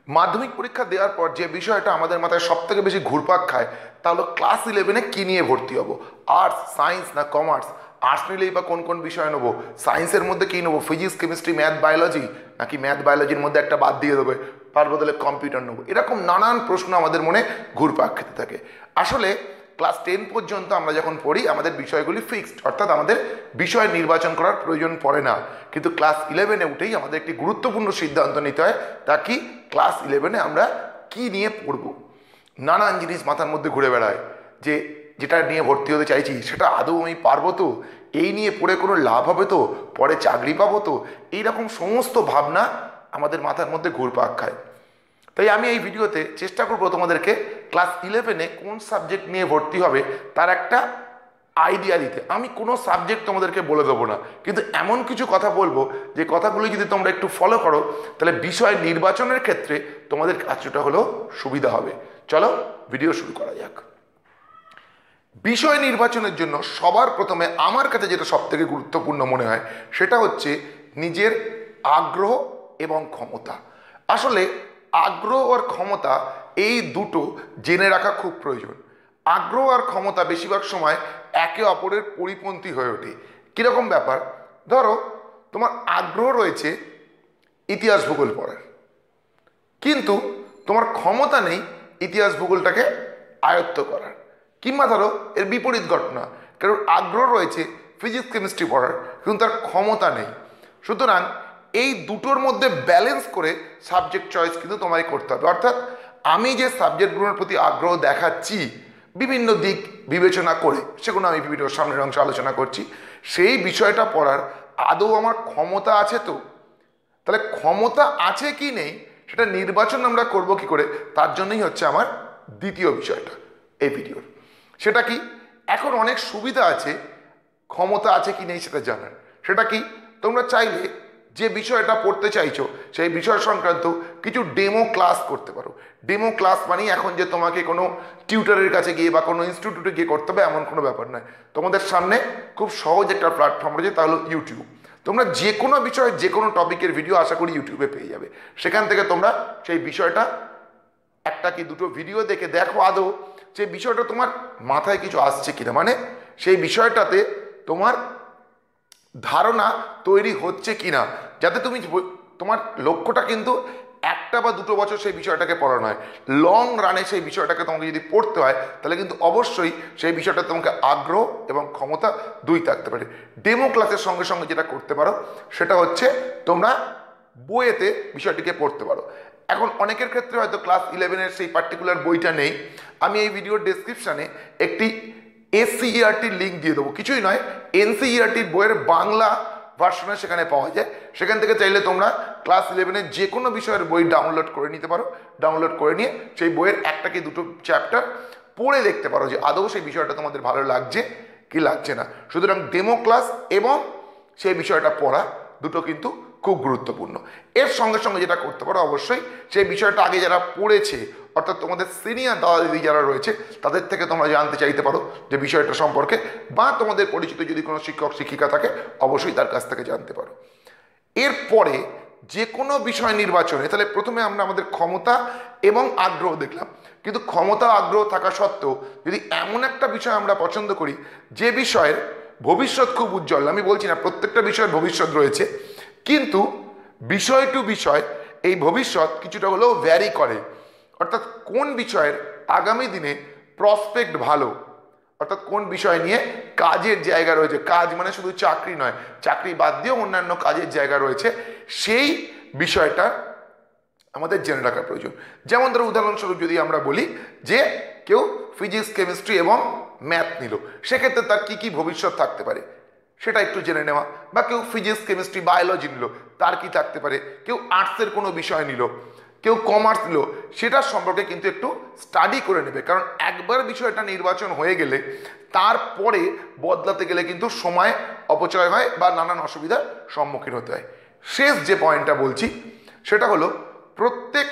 মাধ্যমিক পরীক্ষা দেওয়ার পর যে বিষয়টা আমাদের মাথায় সব থেকে বেশি ঘুরপাক খায় তা হলো ক্লাস 11-এ কী নিয়ে ভর্তি হব, আর্টস, সায়েন্স না কমার্স। আর্টস নিলেই বা কোন কোন বিষয় নেবো, সায়েন্সের মধ্যে কী নেবো, ফিজিক্স, কেমিস্ট্রি, ম্যাথ, বায়োলজি, নাকি ম্যাথ বায়োলজির মধ্যে একটা বাদ দিয়ে দেবে, তার বদলে কম্পিউটার নেবো। এরকম নানান প্রশ্ন আমাদের মনে ঘুরপাক খেতে থাকে। আসলে ক্লাস 10 পর্যন্ত আমরা যখন পড়ি আমাদের বিষয়গুলি ফিক্সড, অর্থাৎ আমাদের বিষয় নির্বাচন করার প্রয়োজন পড়ে না। কিন্তু ক্লাস 11-এ উঠেই আমাদের একটি গুরুত্বপূর্ণ সিদ্ধান্ত নিতে হয়, তা কি ক্লাস 11-এ আমরা কি নিয়ে পড়ব। নানান জিনিস মাথার মধ্যে ঘুরে বেড়ায় যে যেটা নিয়ে ভর্তি হতে চাইছি সেটা আদৌ আমি পারবো তো, এই নিয়ে পড়ে কোনো লাভ হবে তো, পরে চাকরি পাবো তো, এইরকম সমস্ত ভাবনা আমাদের মাথার মধ্যে ঘুরপাক খায়। তাই আমি এই ভিডিওতে চেষ্টা করবো তোমাদেরকে ক্লাস 11-এ কোন সাবজেক্ট নিয়ে ভর্তি হবে তার একটা আইডিয়া দিতে। আমি কোনো সাবজেক্ট তোমাদেরকে বলে দেবো না, কিন্তু এমন কিছু কথা বলবো যে কথাগুলো যদি তোমরা একটু ফলো করো তাহলে বিষয় নির্বাচনের ক্ষেত্রে তোমাদের কাজটা হলেও সুবিধা হবে। চলো ভিডিও শুরু করা যাক। বিষয় নির্বাচনের জন্য সবার প্রথমে আমার কাছে যেটা সব থেকে গুরুত্বপূর্ণ মনে হয় সেটা হচ্ছে নিজের আগ্রহ এবং ক্ষমতা। আসলে আগ্রহ আর ক্ষমতা এই দুটো জেনে রাখা খুব প্রয়োজন। আগ্রহ আর ক্ষমতা বেশিরভাগ সময় একে অপরের পরিপন্থী হয়ে ওঠে। কীরকম ব্যাপার, ধরো তোমার আগ্রহ রয়েছে ইতিহাস ভূগোল পড়ার, কিন্তু তোমার ক্ষমতা নেই ইতিহাস ভূগোলটাকে আয়ত্ত করার। কিংবা ধরো এর বিপরীত ঘটনা, কারণ আগ্রহ রয়েছে ফিজিক্স কেমিস্ট্রি পড়ার কিন্তু তার ক্ষমতা নেই। সুতরাং এই দুটোর মধ্যে ব্যালেন্স করে সাবজেক্ট চয়েস কিন্তু তোমায় করতে হবে। অর্থাৎ আমি যে সাবজেক্টগুলোর প্রতি আগ্রহ দেখাচ্ছি বিভিন্ন দিক বিবেচনা করে, সেগুলো আমি ভিডিওর সামনের অংশে আলোচনা করছি, সেই বিষয়টা পড়ার আদৌ আমার ক্ষমতা আছে তো। তাহলে ক্ষমতা আছে কি নেই সেটা নির্বাচন আমরা করব কি করে, তার জন্যই হচ্ছে আমার দ্বিতীয় বিষয়টা এই ভিডিওর। সেটা কি, এখন অনেক সুবিধা আছে ক্ষমতা আছে কি নেই সেটা জানার। সেটা কি, তোমরা চাইলে যে বিষয়টা পড়তে চাইছো সেই বিষয় সংক্রান্ত কিছু ডেমো ক্লাস করতে পারো। ডেমো ক্লাস মানে এখন যে তোমাকে কোনো টিউটরের কাছে গিয়ে বা কোনো ইনস্টিটিউটে গিয়ে করতে হবে এমন কোনো ব্যাপার নয়। তোমাদের সামনে খুব সহজ একটা প্ল্যাটফর্ম রয়েছে, তা হলো ইউটিউব। তোমরা যে কোনো বিষয়ে যে কোনো টপিকের ভিডিও আশা করি ইউটিউবে পেয়ে যাবে। সেখান থেকে তোমরা সেই বিষয়টা একটা কি দুটো ভিডিও দেখে দেখো আদৌ সেই বিষয়টা তোমার মাথায় কিছু আসছে কিনা, মানে সেই বিষয়টাতে তোমার ধারণা তৈরি হচ্ছে কিনা, যাতে তুমি তোমার লক্ষ্যটা কিন্তু একটা বা দুটো বছর সেই বিষয়টাকে পড়া নয়, লং রানে সেই বিষয়টাকে তোমাকে যদি পড়তে হয় তাহলে কিন্তু অবশ্যই সেই বিষয়টা তোমাকে আগ্রহ এবং ক্ষমতা দুই থাকতে পারে। ডেমো ক্লাসের সঙ্গে সঙ্গে যেটা করতে পারো সেটা হচ্ছে তোমরা বইয়েতে বিষয়টিকে পড়তে পারো। এখন অনেকের ক্ষেত্রে হয়তো ক্লাস 11-এর সেই পার্টিকুলার বইটা নেই, আমি এই ভিডিওর ডেসক্রিপশানে একটি NCERTর লিঙ্ক দিয়ে দেবো। কিছুই নয়, NCERTর বইয়ের বাংলা ভার্সনে সেখানে পাওয়া যায়। সেখান থেকে চাইলে তোমরা ক্লাস 11-এর যে কোনো বিষয়ের বই ডাউনলোড করে নিতে পারো। ডাউনলোড করে নিয়ে সেই বইয়ের একটা কি দুটো চ্যাপ্টার পড়ে দেখতে পারো যে আদৌ সেই বিষয়টা তোমাদের ভালো লাগছে কি লাগছে না। সুতরাং ডেমো ক্লাস এবং সেই বিষয়টা পড়া দুটো কিন্তু খুব গুরুত্বপূর্ণ। এর সঙ্গে সঙ্গে যেটা করতে পারো অবশ্যই সেই বিষয়টা আগে যারা পড়েছে, অর্থাৎ তোমাদের সিনিয়র দাদা দিদি যারা রয়েছে তাদের থেকে তোমরা জানতে চাইতে পারো যে বিষয়টা সম্পর্কে, বা তোমাদের পরিচিত যদি কোনো শিক্ষক শিক্ষিকা থাকে অবশ্যই তার কাছ থেকে জানতে পারো। এরপরে যে কোনো বিষয় নির্বাচনে তাহলে প্রথমে আমরা আমাদের ক্ষমতা এবং আগ্রহ দেখলাম, কিন্তু ক্ষমতা আগ্রহ থাকা সত্ত্বেও যদি এমন একটা বিষয় আমরা পছন্দ করি যে বিষয়ের ভবিষ্যৎ খুব উজ্জ্বল, আমি বলছি না প্রত্যেকটা বিষয়ের ভবিষ্যৎ রয়েছে, কিন্তু বিষয় টু বিষয় এই ভবিষ্যৎ কিছুটা হলেও ভ্যারি করে। অর্থাৎ কোন বিষয়ের আগামী দিনে প্রসপেক্ট ভালো, অর্থাৎ কোন বিষয় নিয়ে কাজের জায়গা রয়েছে, কাজ মানে শুধু চাকরি নয়, চাকরি বাদ দিয়েও অন্যান্য কাজের জায়গা রয়েছে, সেই বিষয়টা আমাদের জেনে রাখা প্রয়োজন। যেমন ধরো উদাহরণস্বরূপ যদি আমরা বলি যে কেউ ফিজিক্স কেমিস্ট্রি এবং ম্যাথ নিল, সেক্ষেত্রে তার কি কি ভবিষ্যৎ থাকতে পারে সেটা একটু জেনে নেওয়া। বা কেউ ফিজিক্স কেমিস্ট্রি বায়োলজি নিল, তার কি থাকতে পারে। কেউ আর্টসের কোনো বিষয় নিল, কেউ কমার্স নিল, সেটার সম্পর্কে কিন্তু একটু স্টাডি করে নেবে। কারণ একবার বিষয়টা নির্বাচন হয়ে গেলে তারপরে বদলাতে গেলে কিন্তু সময় অপচয় হয় বা নানান অসুবিধার সম্মুখীন হতে হয়। শেষ যে পয়েন্টটা বলছি সেটা হলো প্রত্যেক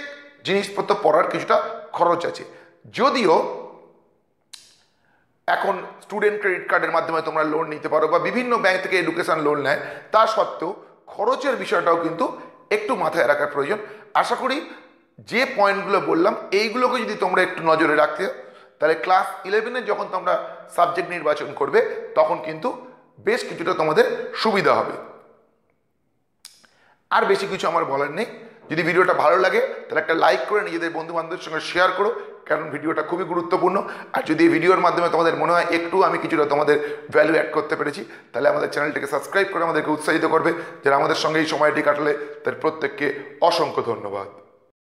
জিনিসপত্র পড়ার কিছুটা খরচ আছে। যদিও এখন স্টুডেন্ট ক্রেডিট কার্ডের মাধ্যমে তোমরা লোন নিতে পারো বা বিভিন্ন ব্যাংক থেকে এডুকেশন লোন নেয়, তা সত্ত্বেও খরচের বিষয়টাও কিন্তু একটু মাথায় রাখার প্রয়োজন। আশা করি যে পয়েন্টগুলো বললাম এইগুলোকে যদি তোমরা একটু নজরে রাখতে, তাহলে ক্লাস 11-এ যখন তোমরা সাবজেক্ট নির্বাচন করবে তখন কিন্তু বেশ কিছুটা তোমাদের সুবিধা হবে। আর বেশি কিছু আমার বলার নেই। যদি ভিডিওটা ভালো লাগে তাহলে একটা লাইক করে নিজেদের বন্ধু বান্ধবের সঙ্গে শেয়ার করো, কারণ ভিডিওটা খুবই গুরুত্বপূর্ণ। আর যদি এই ভিডিওর মাধ্যমে তোমাদের মনে হয় একটু আমি কিছুটা তোমাদের ভ্যালু অ্যাড করতে পেরেছি, তাহলে আমাদের চ্যানেলটিকে সাবস্ক্রাইব করে আমাদেরকে উৎসাহিত করবে। যারা আমাদের সঙ্গে এই সময়টি কাটালে তাদের প্রত্যেককে অসংখ্য ধন্যবাদ।